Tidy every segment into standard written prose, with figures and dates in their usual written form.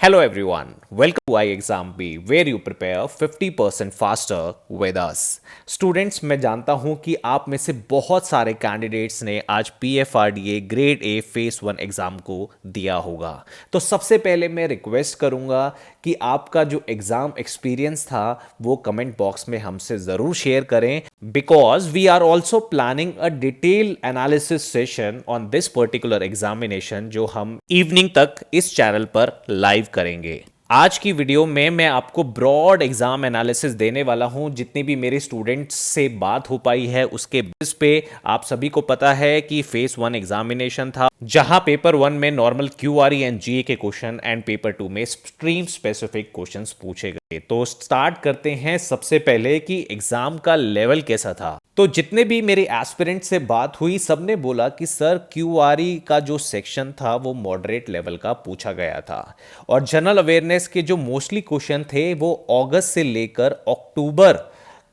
Hello everyone, welcome to iExamB where you prepare 50% faster with us. Students, मैं जानता हूं कि आप में से बहुत सारे कैंडिडेट्स ने आज PFRDA grade A face 1 exam को दिया होगा। तो सबसे पहले मैं रिक्वेस्ट करूंगा कि आपका जो एग्जाम एक्सपीरियंस था वो कमेंट बॉक्स में हमसे ज़रूर शेयर करें, because we are also planning a detail analysis session on this particular examination जो हम इवनिंग तक इस चैनल पर लाइव करेंगे। आज की वीडियो में मैं आपको ब्रॉड एग्जाम एनालिसिस देने वाला हूं। जितने भी मेरे स्टूडेंट्स से बात हो पाई है उसके बेस पे आप सभी को पता है कि फेस 1 एग्जामिनेशन था जहां पेपर 1 में नॉर्मल क्यूआरई एंड जीए के क्वेश्चन एंड पेपर 2 में स्ट्रीम स्पेसिफिक क्वेश्चंस पूछे गए। तो स्टार्ट करते हैं सबसे पहले कि एग्जाम का लेवल कैसा था। तो जितने भी मेरे एस्पिरेंट से बात हुई सबने बोला कि सर क्यूआरई का जो सेक्शन था वो मॉडरेट लेवल का पूछा गया था और जनरल अवेयरनेस के जो मोस्टली क्वेश्चन थे वो अगस्त से लेकर अक्टूबर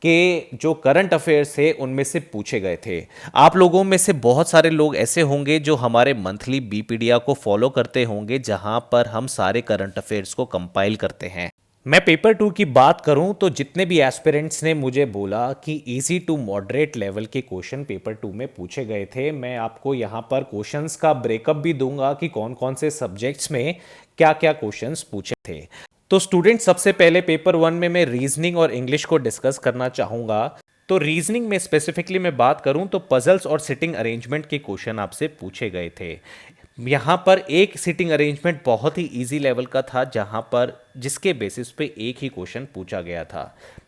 के जो करंट अफेयर्स थे उनमें से पूछे गए थे। आप लोगों में से बहुत सारे लोग ऐसे होंगे जो हमारे मंथली बीपीडिया को फॉलो करते होंगे जहां पर हम सारे करंट अफेयर्स को कंपाइल करते हैं। मैं पेपर 2 की बात करूं तो जितने भी एस्पिरेंट्स ने मुझे बोला कि इजी टू मॉडरेट लेवल के क्वेश्चन पेपर 2 में पूछे गए थे। मैं आपको यहां पर क्वेश्चंस का ब्रेकअप भी दूंगा कि कौन कौन से सब्जेक्ट्स में क्या क्या क्वेश्चंस पूछे थे। तो स्टूडेंट, सबसे पहले पेपर 1 में मैं रीजनिंग और इंग्लिश को डिस्कस करना चाहूंगा। तो रीजनिंग में स्पेसिफिकली मैं बात करूं तो पजल्स और सिटिंग अरेंजमेंट के क्वेश्चन आपसे पूछे गए थे। यहाँ पर एक सिटिंग अरेंजमेंट बहुत ही इजी लेवल का था जहाँ पर जिसके बेसिस पे एक ही क्वेश्चन पूछा गया था।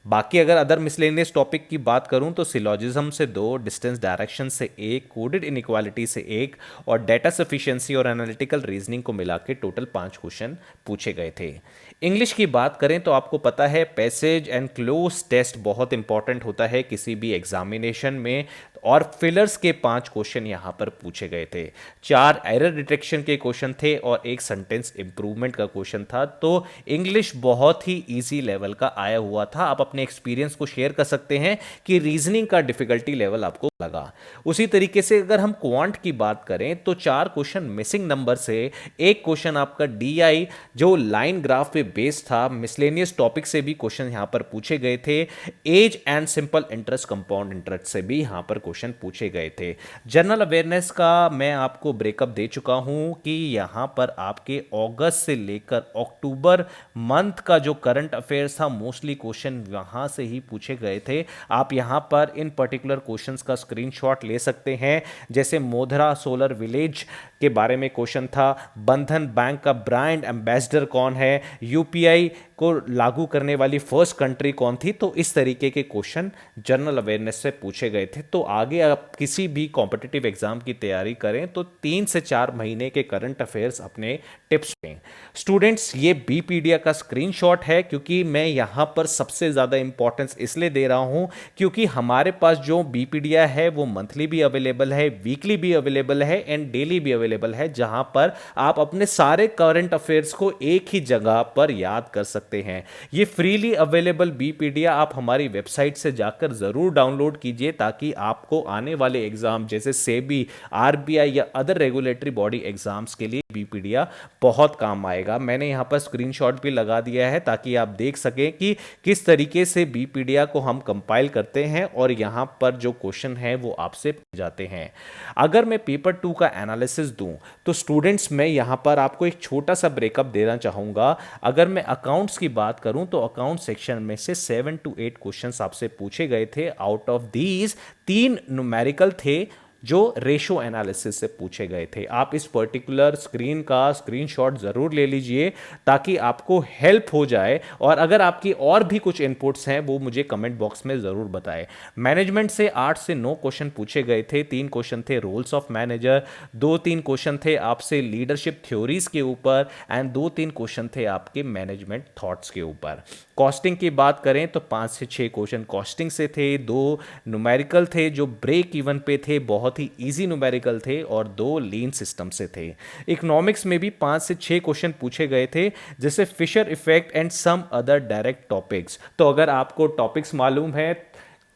बाकी अगर अदर मिसलेनियस टॉपिक की बात करूं तो सिलोजिज्म से 2, डिस्टेंस डायरेक्शन से 1, कोडेड इनइक्वालिटी से 1 और डेटा सफिशिएंसी और एनालिटिकल रीजनिंग को मिला के टोटल 5 क्वेश्चन पूछे गए थे। इंग्लिश की बात करें तो आपको पता है पैसेज एंड क्लोज टेस्ट बहुत इंपॉर्टेंट होता है किसी भी एग्जामिनेशन में और फिलर्स के 5 क्वेश्चन यहाँ पर पूछे गए थे। 4 एरर डिटेक्शन के क्वेश्चन थे और एक सेंटेंस इंप्रूवमेंट का क्वेश्चन था। तो इंग्लिश बहुत ही इजी लेवल का आया हुआ था। आप अपने एक्सपीरियंस को शेयर कर सकते हैं कि रीजनिंग का डिफिकल्टी लेवल आपको लगा। उसी तरीके से अगर हम क्वांट की बात करें तो 4 क्वेश्चन मिसिंग नंबर से, एक क्वेश्चन आपका डीआई जो लाइन ग्राफ पे बेस्ड था, मिसलेनियस टॉपिक से भी क्वेश्चन यहां पर पूछे गए थे। Age and simple interest, compound interest से भी यहां पर क्वेश्चन पूछे गए थे। जनरल अवेयरनेस का मैं आपको ब्रेकअप दे चुका हूं कि यहां पर आपके अगस्त से लेकर अक्टूबर मंथ का जो करंट अफेयर्स था मोस्टली क्वेश्चन वहां से ही पूछे गए थे। आप यहां पर इन पर्टिकुलर क्वेश्चंस का स्क्रीनशॉट ले सकते हैं। जैसे मोधरा सोलर विलेज के बारे में क्वेश्चन था, बंधन बैंक का ब्रांड एम्बेसडर कौन है, यूपीआई को लागू करने वाली फर्स्ट कंट्री कौन थी। तो इस तरीके के क्वेश्चन जनरल अवेयरनेस से पूछे गए थे। तो आगे आप किसी भी कॉम्पिटिटिव एग्जाम की तैयारी करें तो 3 से 4 महीने के करंट अफेयर्स अपने टिप्स में। स्टूडेंट्स, ये बीपीडिया का स्क्रीनशॉट है क्योंकि मैं यहां पर सबसे ज्यादा इंपॉर्टेंस इसलिए दे रहा हूं क्योंकि हमारे पास जो बीपीडिया है वो मंथली भी अवेलेबल है, वीकली भी अवेलेबल है एंड डेली भी अवेलेबल है, जहां पर आप अपने सारे करंट अफेयर्स को एक ही जगह पर याद कर सकते हैं। ये फ्रीली अवेलेबल बीपीडिया आप हमारी वेबसाइट से जाकर जरूर डाउनलोड कीजिए ताकि आपको आने वाले एग्जाम जैसे सेबी, आरबीआई या अदर रेगुलेटरी बॉडी एग्जाम्स के लिए बीपीडिया बहुत काम आएगा। मैंने यहां पर स्क्रीनशॉट भी लगा दिया है ताकि आप देख सकें कि किस तरीके से बीपीडिया को हम कंपाइल करते हैं और यहां पर जो क्वेश्चन है वो आपसे पूछे जाते हैं। अगर मैं पेपर 2 का एनालिसिस दूं तो स्टूडेंट्स, मैं यहां पर आपको एक छोटा सा ब्रेकअप देना चाहूंगा। अगर मैं अकाउंट्स की बात करूं तो अकाउंट सेक्शन में से 7 to 8 क्वेश्चंस आपसे पूछे गए थे। आउट ऑफ दीज 3 न्यूमेरिकल थे जो रेशो एनालिसिस से पूछे गए थे। आप इस पर्टिकुलर स्क्रीन का स्क्रीनशॉट जरूर ले लीजिए ताकि आपको हेल्प हो जाए और अगर आपकी और भी कुछ इनपुट्स हैं वो मुझे कमेंट बॉक्स में जरूर बताएं। मैनेजमेंट से 8 से 9 क्वेश्चन पूछे गए थे। 3 क्वेश्चन थे रोल्स ऑफ मैनेजर, 2-3 क्वेश्चन थे आपसे लीडरशिप थ्योरीज के ऊपर एंड 2-3 क्वेश्चन थे आपके मैनेजमेंट थॉट्स के ऊपर। कॉस्टिंग की बात करें तो 5 से 6 क्वेश्चन कॉस्टिंग से थे, 2 न्यूमेरिकल थे जो ब्रेक इवन पे थे, बहुत ही इजी न्यूमेरिकल थे और 2 लीन सिस्टम से थे। इकोनॉमिक्स में भी 5 से 6 क्वेश्चन पूछे गए थे जैसे Fisher effect and some other direct topics. तो अगर आपको टॉपिक्स मालूम है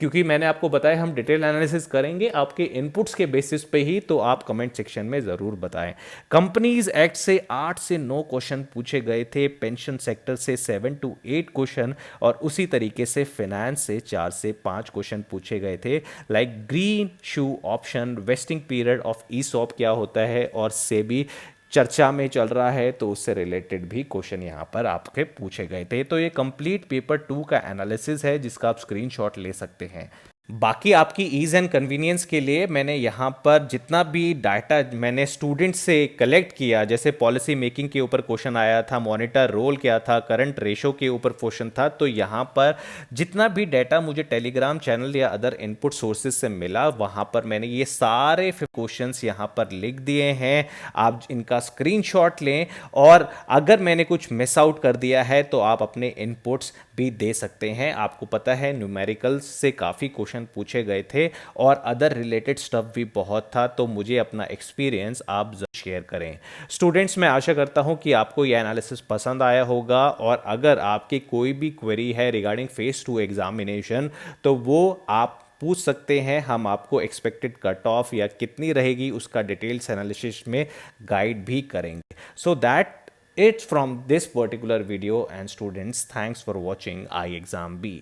क्योंकि मैंने आपको बताया हम डिटेल एनालिसिस करेंगे आपके इनपुट्स के बेसिस पे ही, तो आप कमेंट सेक्शन में ज़रूर बताएं। कंपनीज एक्ट से 8 से 9 क्वेश्चन पूछे गए थे, पेंशन सेक्टर से 7 to 8 क्वेश्चन, और उसी तरीके से फाइनेंस से 4 से 5 क्वेश्चन पूछे गए थे। Like green shoe option, vesting period of ESOP क्या होता है, और सेबी चर्चा में चल रहा है, तो उससे रिलेटेड भी क्वेश्चन यहाँ पर आपके पूछे गए थे। तो ये कंप्लीट पेपर 2 का एनालिसिस है जिसका आप स्क्रीनशॉट ले सकते हैं। बाकी आपकी ईज एंड कन्वीनियंस के लिए मैंने यहाँ पर जितना भी डाटा मैंने स्टूडेंट से कलेक्ट किया, जैसे पॉलिसी मेकिंग के ऊपर क्वेश्चन आया था, मॉनिटर रोल क्या था, करंट रेशो के ऊपर क्वेश्चन था, तो यहाँ पर जितना भी डाटा मुझे टेलीग्राम चैनल या अदर इनपुट सोर्सेज से मिला, वहाँ पर मैंने ये सारे क्वेश्चंस यहाँ पर लिख दिए हैं। आप इनका स्क्रीनशॉट लें, और अगर मैंने कुछ मिस आउट कर दिया है तो आप अपने इनपुट्स भी दे सकते हैं। आपको पता है न्यूमेरिकल्स से काफ़ी क्वेश्चन पूछे गए थे और अदर रिलेटेड स्टफ भी बहुत था, तो मुझे अपना एक्सपीरियंस आप शेयर करें। स्टूडेंट्स, मैं आशा करता हूं कि आपको यह एनालिसिस पसंद आया होगा, और अगर आपकी कोई भी क्वेरी है रिगार्डिंग फेज 2 एग्जामिनेशन, तो वो आप पूछ सकते हैं। हम आपको एक्सपेक्टेड कट ऑफ या कितनी रहेगी उसका डिटेल्स एनालिसिस में गाइड भी करेंगे। So that it's from this particular video, and students, thanks for watching iExamB.